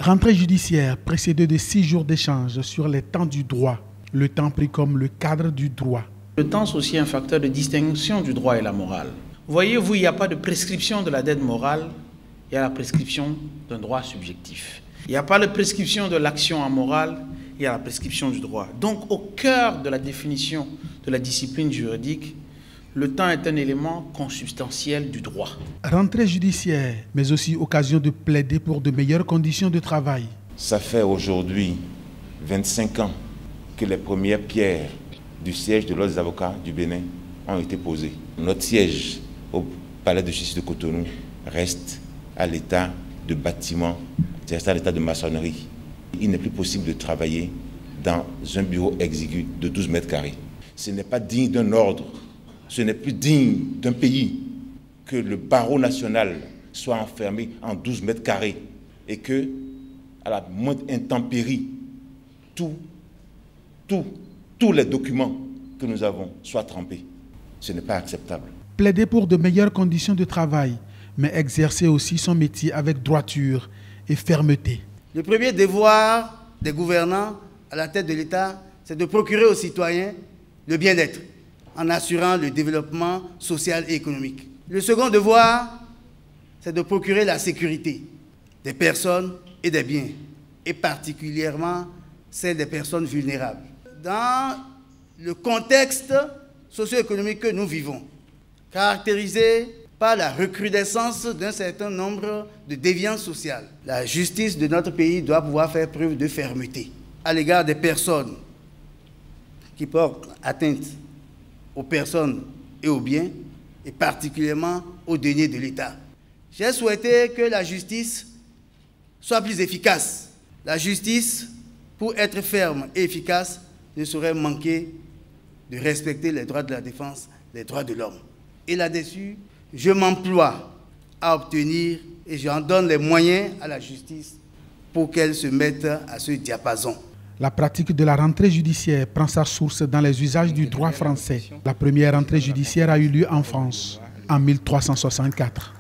Rentrée judiciaire précédée de 6 jours d'échange sur les temps du droit, le temps pris comme le cadre du droit. Le temps, c'est aussi un facteur de distinction du droit et la morale. Voyez-vous, il n'y a pas de prescription de la dette morale, il y a la prescription d'un droit subjectif. Il n'y a pas de prescription de l'action amorale, il y a la prescription du droit. Donc, au cœur de la définition de la discipline juridique, le temps est un élément consubstantiel du droit. Rentrée judiciaire, mais aussi occasion de plaider pour de meilleures conditions de travail. Ça fait aujourd'hui 25 ans que les premières pierres du siège de l'Ordre des avocats du Bénin ont été posées. Notre siège au Palais de justice de Cotonou reste à l'état de bâtiment, reste à l'état de maçonnerie. Il n'est plus possible de travailler dans un bureau exigu de 12 mètres carrés. Ce n'est pas digne d'un ordre, ce n'est plus digne d'un pays que le barreau national soit enfermé en 12 mètres carrés et que, à la moindre intempérie, tous les documents que nous avons soient trempés. Ce n'est pas acceptable. Plaider pour de meilleures conditions de travail, mais exercer aussi son métier avec droiture et fermeté. Le premier devoir des gouvernants à la tête de l'État, c'est de procurer aux citoyens le bien-être, en assurant le développement social et économique. Le second devoir, c'est de procurer la sécurité des personnes et des biens, et particulièrement celle des personnes vulnérables. Dans le contexte socio-économique que nous vivons, caractérisé par la recrudescence d'un certain nombre de déviances sociales, la justice de notre pays doit pouvoir faire preuve de fermeté à l'égard des personnes qui portent atteinte aux personnes et aux biens, et particulièrement aux deniers de l'État. J'ai souhaité que la justice soit plus efficace. La justice, pour être ferme et efficace, ne saurait manquer de respecter les droits de la défense, les droits de l'homme. Et là-dessus, je m'emploie à obtenir et j'en donne les moyens à la justice pour qu'elle se mette à ce diapason. La pratique de la rentrée judiciaire prend sa source dans les usages du droit français. La première rentrée judiciaire a eu lieu en France en 1364.